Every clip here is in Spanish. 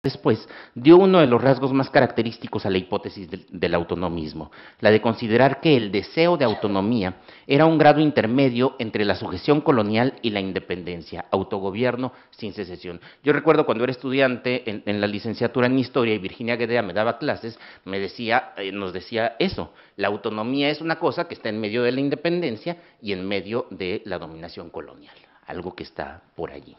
después, dio uno de los rasgos más característicos a la hipótesis del autonomismo, la de considerar que el deseo de autonomía era un grado intermedio entre la sujeción colonial y la independencia, autogobierno sin secesión. Yo recuerdo cuando era estudiante en la licenciatura en Historia y Virginia Guedea me daba clases, nos decía eso, la autonomía es una cosa que está en medio de la independencia y en medio de la dominación colonial, algo que está por allí.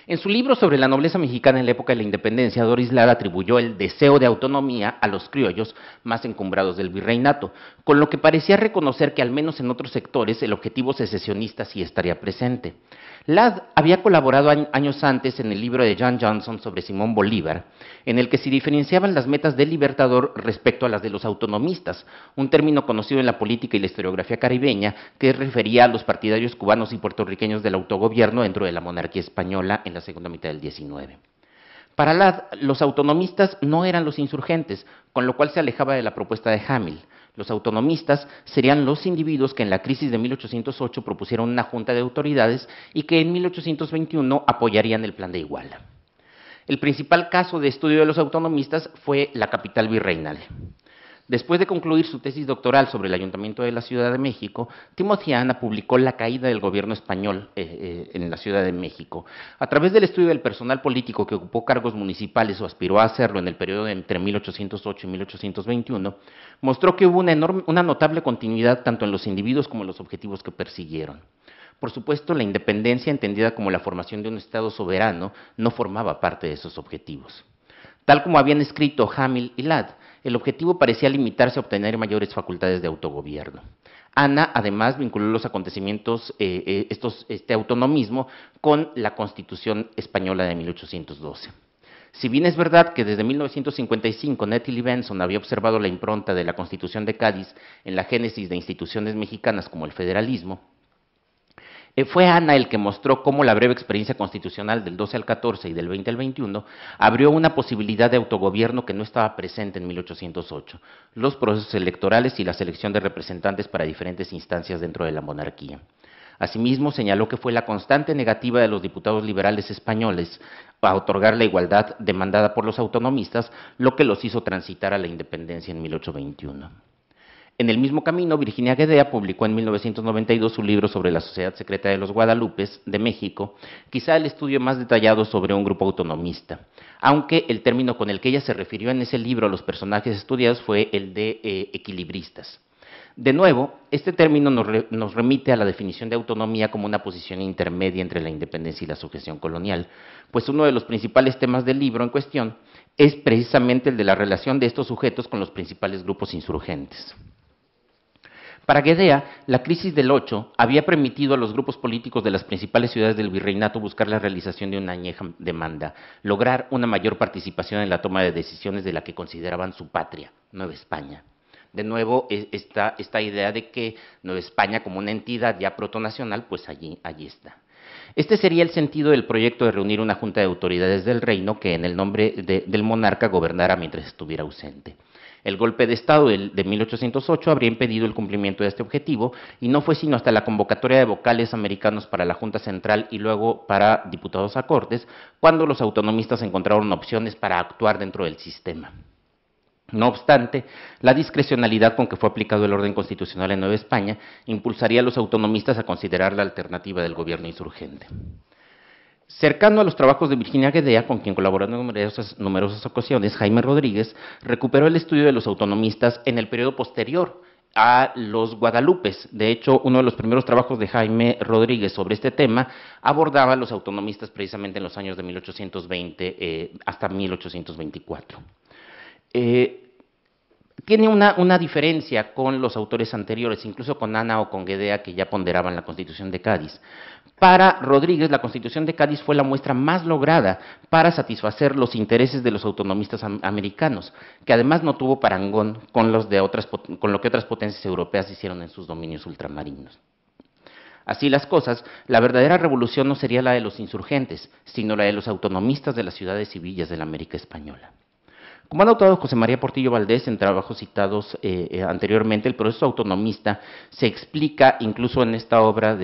En su libro sobre la nobleza mexicana en la época de la independencia, Doris Lara atribuyó el deseo de autonomía a los criollos más encumbrados del virreinato, con lo que parecía reconocer que al menos en otros sectores el objetivo secesionista sí estaría presente. Ladd había colaborado años antes en el libro de John Johnson sobre Simón Bolívar, en el que se diferenciaban las metas del Libertador respecto a las de los autonomistas, un término conocido en la política y la historiografía caribeña que refería a los partidarios cubanos y puertorriqueños del autogobierno dentro de la monarquía española en la segunda mitad del XIX. Para Ladd, los autonomistas no eran los insurgentes, con lo cual se alejaba de la propuesta de Hamill. Los autonomistas serían los individuos que en la crisis de 1808 propusieron una junta de autoridades y que en 1821 apoyarían el Plan de Iguala. El principal caso de estudio de los autonomistas fue la capital virreinal. Después de concluir su tesis doctoral sobre el Ayuntamiento de la Ciudad de México, Timothy Anna publicó La caída del gobierno español en la Ciudad de México. A través del estudio del personal político que ocupó cargos municipales o aspiró a hacerlo en el periodo entre 1808 y 1821, mostró que hubo una notable continuidad tanto en los individuos como en los objetivos que persiguieron. Por supuesto, la independencia, entendida como la formación de un Estado soberano, no formaba parte de esos objetivos. Tal como habían escrito Hamill y Ladd, el objetivo parecía limitarse a obtener mayores facultades de autogobierno. Anna, además, vinculó los acontecimientos, este autonomismo, con la Constitución Española de 1812. Si bien es verdad que desde 1955 Nettie Benson había observado la impronta de la Constitución de Cádiz en la génesis de instituciones mexicanas como el federalismo, fue Anna el que mostró cómo la breve experiencia constitucional del 12 al 14 y del 20 al 21 abrió una posibilidad de autogobierno que no estaba presente en 1808, los procesos electorales y la selección de representantes para diferentes instancias dentro de la monarquía. Asimismo, señaló que fue la constante negativa de los diputados liberales españoles a otorgar la igualdad demandada por los autonomistas, lo que los hizo transitar a la independencia en 1821. En el mismo camino, Virginia Guedea publicó en 1992 su libro sobre la Sociedad Secreta de los Guadalupes de México, quizá el estudio más detallado sobre un grupo autonomista, aunque el término con el que ella se refirió en ese libro a los personajes estudiados fue el de equilibristas. De nuevo, este término nos remite a la definición de autonomía como una posición intermedia entre la independencia y la sujeción colonial, pues uno de los principales temas del libro en cuestión es precisamente el de la relación de estos sujetos con los principales grupos insurgentes. Para Guedea, la crisis del 8 había permitido a los grupos políticos de las principales ciudades del virreinato buscar la realización de una añeja demanda, lograr una mayor participación en la toma de decisiones de la que consideraban su patria, Nueva España. De nuevo, esta idea de que Nueva España como una entidad ya protonacional, pues allí está. Este sería el sentido del proyecto de reunir una junta de autoridades del reino que en el nombre del monarca gobernara mientras estuviera ausente. El golpe de Estado de 1808 habría impedido el cumplimiento de este objetivo y no fue sino hasta la convocatoria de vocales americanos para la Junta Central y luego para diputados a Cortes cuando los autonomistas encontraron opciones para actuar dentro del sistema. No obstante, la discrecionalidad con que fue aplicado el orden constitucional en Nueva España impulsaría a los autonomistas a considerar la alternativa del gobierno insurgente. Cercano a los trabajos de Virginia Guedea, con quien colaboró en numerosas ocasiones, Jaime Rodríguez recuperó el estudio de los autonomistas en el periodo posterior a los Guadalupes. De hecho, uno de los primeros trabajos de Jaime Rodríguez sobre este tema abordaba a los autonomistas precisamente en los años de 1820 hasta 1824. Tiene una diferencia con los autores anteriores, incluso con Anna o con Guedea, que ya ponderaban la Constitución de Cádiz. Para Rodríguez, la Constitución de Cádiz fue la muestra más lograda para satisfacer los intereses de los autonomistas americanos, que además no tuvo parangón con lo que otras potencias europeas hicieron en sus dominios ultramarinos. Así las cosas, la verdadera revolución no sería la de los insurgentes, sino la de los autonomistas de las ciudades y villas de la América española. Como ha notado José María Portillo Valdés en trabajos citados anteriormente, el proceso autonomista se explica incluso en esta obra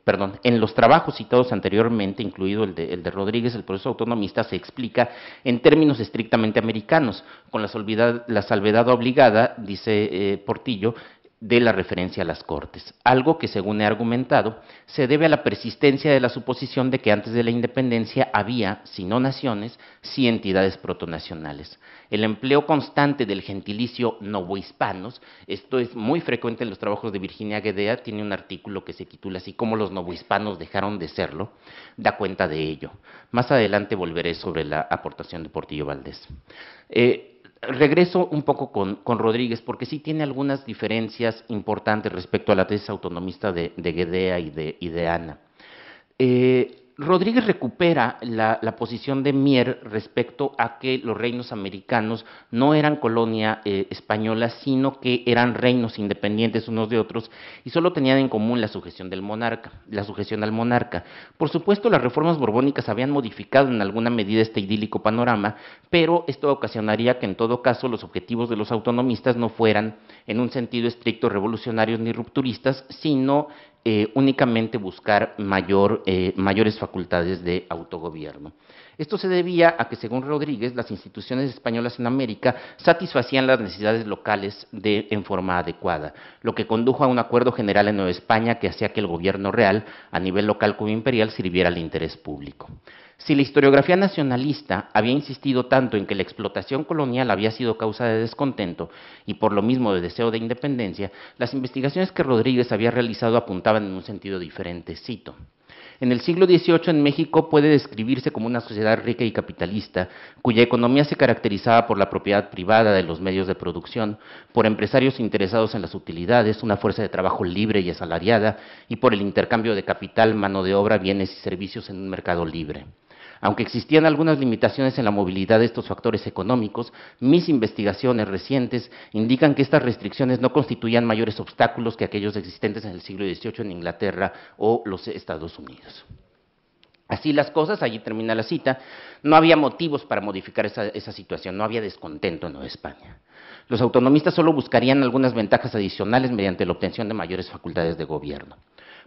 perdón, en los trabajos citados anteriormente, incluido el de Rodríguez, el proceso autonomista se explica en términos estrictamente americanos, con la salvedad obligada, dice Portillo, de la referencia a las Cortes, algo que, según he argumentado, se debe a la persistencia de la suposición de que antes de la independencia había, si no naciones, sí entidades protonacionales. El empleo constante del gentilicio novohispanos, esto es muy frecuente en los trabajos de Virginia Guedea, tiene un artículo que se titula así, "Cómo los novohispanos dejaron de serlo", da cuenta de ello. Más adelante volveré sobre la aportación de Portillo Valdés. Regreso un poco con Rodríguez, porque sí tiene algunas diferencias importantes respecto a la tesis autonomista de Guedea y de Ana. Rodríguez recupera la posición de Mier respecto a que los reinos americanos no eran colonia española, sino que eran reinos independientes unos de otros y solo tenían en común la sujeción al monarca. Por supuesto, las reformas borbónicas habían modificado en alguna medida este idílico panorama, pero esto ocasionaría que en todo caso los objetivos de los autonomistas no fueran en un sentido estricto revolucionarios ni rupturistas, sino únicamente buscar mayores facultades de autogobierno. Esto se debía a que, según Rodríguez, las instituciones españolas en América satisfacían las necesidades locales en forma adecuada, lo que condujo a un acuerdo general en Nueva España que hacía que el gobierno real, a nivel local como imperial, sirviera al interés público. Si la historiografía nacionalista había insistido tanto en que la explotación colonial había sido causa de descontento y por lo mismo de deseo de independencia, las investigaciones que Rodríguez había realizado apuntaban en un sentido diferente. Cito: "En el siglo XVIII en México puede describirse como una sociedad rica y capitalista, cuya economía se caracterizaba por la propiedad privada de los medios de producción, por empresarios interesados en las utilidades, una fuerza de trabajo libre y asalariada, y por el intercambio de capital, mano de obra, bienes y servicios en un mercado libre. Aunque existían algunas limitaciones en la movilidad de estos factores económicos, mis investigaciones recientes indican que estas restricciones no constituían mayores obstáculos que aquellos existentes en el siglo XVIII en Inglaterra o los Estados Unidos". Así las cosas, allí termina la cita, no había motivos para modificar esa situación, no había descontento en Nueva España. Los autonomistas solo buscarían algunas ventajas adicionales mediante la obtención de mayores facultades de gobierno.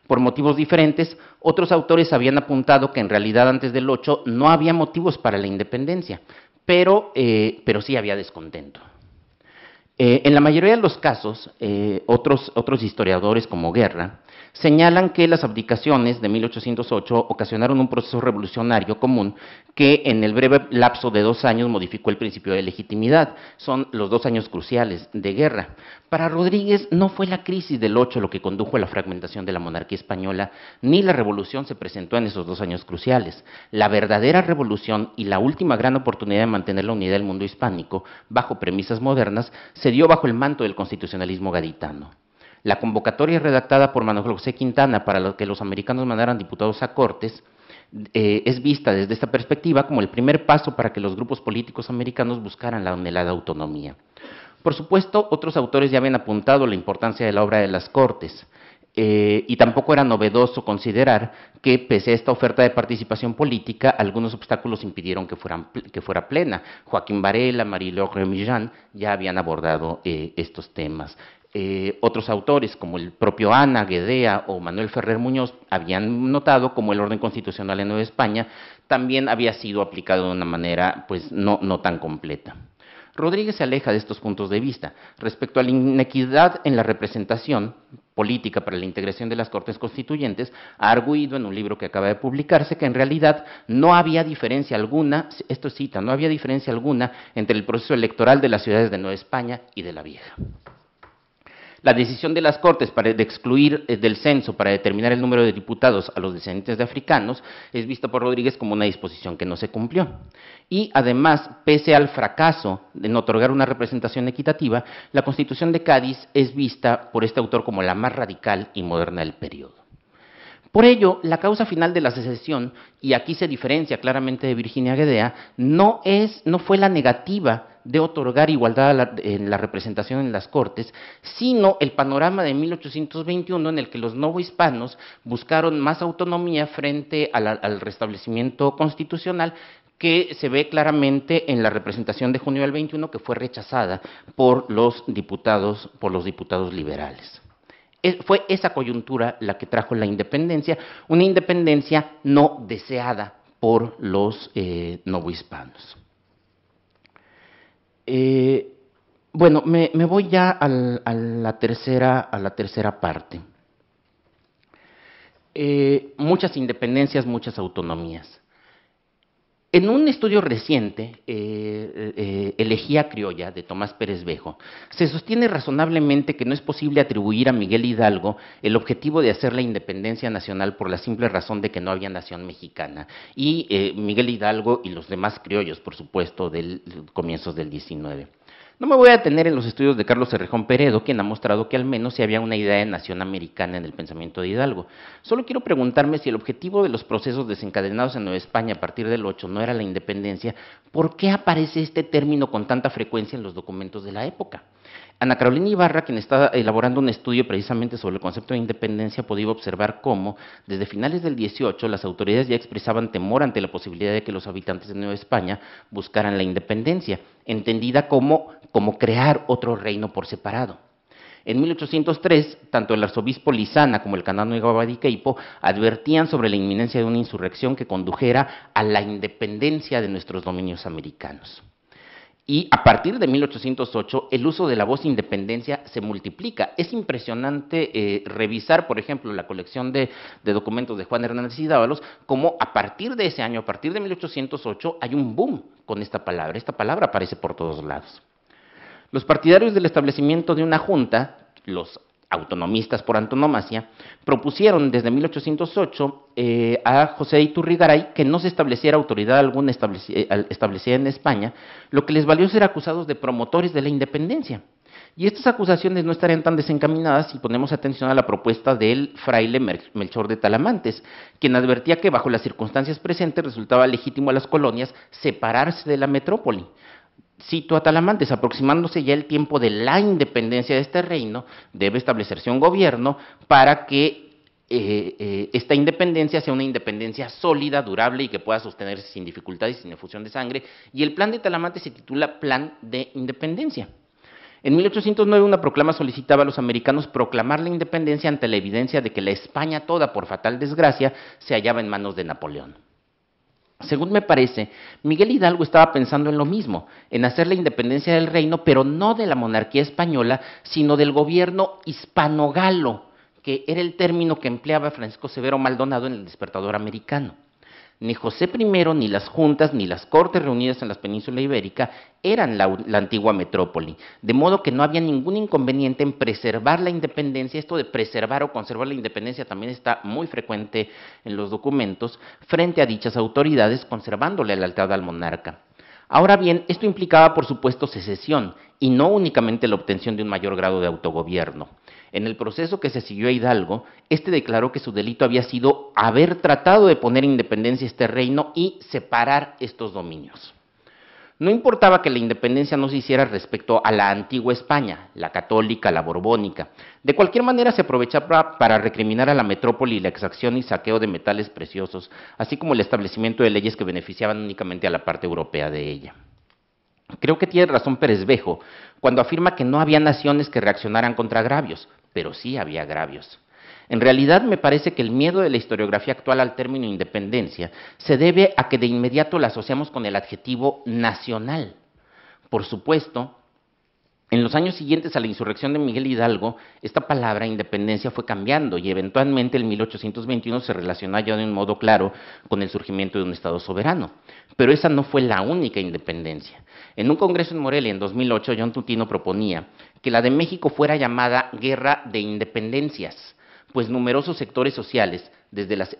Por motivos diferentes, otros autores habían apuntado que en realidad antes del 8 no había motivos para la independencia, pero sí había descontento. En la mayoría de los casos, otros historiadores como Guerra señalan que las abdicaciones de 1808 ocasionaron un proceso revolucionario común que en el breve lapso de 2 años modificó el principio de legitimidad. Son los 2 años cruciales de Guerra. Para Rodríguez no fue la crisis del 8 lo que condujo a la fragmentación de la monarquía española, ni la revolución se presentó en esos 2 años cruciales. La verdadera revolución y la última gran oportunidad de mantener la unidad del mundo hispánico bajo premisas modernas se dio bajo el manto del constitucionalismo gaditano. La convocatoria redactada por Manuel José Quintana para que los americanos mandaran diputados a Cortes es vista desde esta perspectiva como el primer paso para que los grupos políticos americanos buscaran la anhelada autonomía. Por supuesto, otros autores ya habían apuntado la importancia de la obra de las Cortes, y tampoco era novedoso considerar que, pese a esta oferta de participación política, algunos obstáculos impidieron que fuera plena. Joaquín Varela, Marie-Laure Remillán ya habían abordado estos temas. Otros autores, como el propio Ana, Guedea o Manuel Ferrer Muñoz, habían notado como el orden constitucional en Nueva España también había sido aplicado de una manera pues, no tan completa. Rodríguez se aleja de estos puntos de vista. Respecto a la inequidad en la representación política para la integración de las Cortes Constituyentes, ha arguido en un libro que acaba de publicarse que en realidad no había diferencia alguna, esto cita, no había diferencia alguna entre el proceso electoral de las ciudades de Nueva España y de la Vieja. La decisión de las Cortes de excluir del censo para determinar el número de diputados a los descendientes de africanos es vista por Rodríguez como una disposición que no se cumplió. Y además, pese al fracaso en otorgar una representación equitativa, la Constitución de Cádiz es vista por este autor como la más radical y moderna del periodo. Por ello, la causa final de la secesión, y aquí se diferencia claramente de Virginia Guedea, no fue la negativa de otorgar igualdad en la representación en las Cortes, sino el panorama de 1821 en el que los novohispanos buscaron más autonomía frente al restablecimiento constitucional que se ve claramente en la representación de junio del 21, que fue rechazada por los diputados liberales. Fue esa coyuntura la que trajo la independencia, una independencia no deseada por los novohispanos. Bueno, me voy ya a la tercera parte. Muchas independencias, muchas autonomías. En un estudio reciente, Elegía criolla, de Tomás Pérez Bejo, se sostiene razonablemente que no es posible atribuir a Miguel Hidalgo el objetivo de hacer la independencia nacional por la simple razón de que no había nación mexicana. Y Miguel Hidalgo y los demás criollos, por supuesto, del comienzos del 19. No me voy a detener en los estudios de Carlos Cerrejón Peredo, quien ha mostrado que al menos sí había una idea de nación americana en el pensamiento de Hidalgo. Solo quiero preguntarme si el objetivo de los procesos desencadenados en Nueva España a partir del 8 no era la independencia, ¿por qué aparece este término con tanta frecuencia en los documentos de la época? Ana Carolina Ibarra, quien está elaborando un estudio precisamente sobre el concepto de independencia, ha podido observar cómo, desde finales del 18, las autoridades ya expresaban temor ante la posibilidad de que los habitantes de Nueva España buscaran la independencia, entendida como crear otro reino por separado. En 1803, tanto el arzobispo Lizana como el canónigo Abadiqueipo advertían sobre la inminencia de una insurrección que condujera a la independencia de nuestros dominios americanos. Y a partir de 1808, el uso de la voz independencia se multiplica. Es impresionante revisar, por ejemplo, la colección de documentos de Juan Hernández y Dávalos, como a partir de ese año, a partir de 1808, hay un boom con esta palabra. Esta palabra aparece por todos lados. Los partidarios del establecimiento de una junta, los autonomistas por antonomasia, propusieron desde 1808 a José de Iturrigaray que no se estableciera autoridad alguna establecida en España, lo que les valió ser acusados de promotores de la independencia. Y estas acusaciones no estarían tan desencaminadas si ponemos atención a la propuesta del fraile Melchor de Talamantes, quien advertía que bajo las circunstancias presentes resultaba legítimo a las colonias separarse de la metrópoli. Cito a Talamantes: aproximándose ya el tiempo de la independencia de este reino, debe establecerse un gobierno para que esta independencia sea una independencia sólida, durable y que pueda sostenerse sin dificultades y sin efusión de sangre. Y el plan de Talamantes se titula Plan de Independencia. En 1809 una proclama solicitaba a los americanos proclamar la independencia ante la evidencia de que la España toda, por fatal desgracia, se hallaba en manos de Napoleón. Según me parece, Miguel Hidalgo estaba pensando en lo mismo, en hacer la independencia del reino, pero no de la monarquía española, sino del gobierno hispano-galo, que era el término que empleaba Francisco Severo Maldonado en El Despertador Americano. Ni José I, ni las juntas, ni las cortes reunidas en la península ibérica eran la antigua metrópoli, de modo que no había ningún inconveniente en preservar la independencia. Esto de preservar o conservar la independencia también está muy frecuente en los documentos, frente a dichas autoridades, conservándole la lealtad al monarca. Ahora bien, esto implicaba, por supuesto, secesión, y no únicamente la obtención de un mayor grado de autogobierno. En el proceso que se siguió a Hidalgo, este declaró que su delito había sido haber tratado de poner independencia a este reino y separar estos dominios. No importaba que la independencia no se hiciera respecto a la antigua España, la católica, la borbónica. De cualquier manera se aprovechaba para recriminar a la metrópoli la exacción y saqueo de metales preciosos, así como el establecimiento de leyes que beneficiaban únicamente a la parte europea de ella. Creo que tiene razón Pérez Bejo cuando afirma que no había naciones que reaccionaran contra agravios, pero sí había agravios. En realidad me parece que el miedo de la historiografía actual al término independencia se debe a que de inmediato la asociamos con el adjetivo nacional. Por supuesto, en los años siguientes a la insurrección de Miguel Hidalgo, esta palabra independencia fue cambiando y eventualmente en 1821 se relaciona ya de un modo claro con el surgimiento de un Estado soberano. Pero esa no fue la única independencia. En un congreso en Morelia en 2008, John Tutino proponía que la de México fuera llamada Guerra de Independencias, pues numerosos sectores sociales, desde las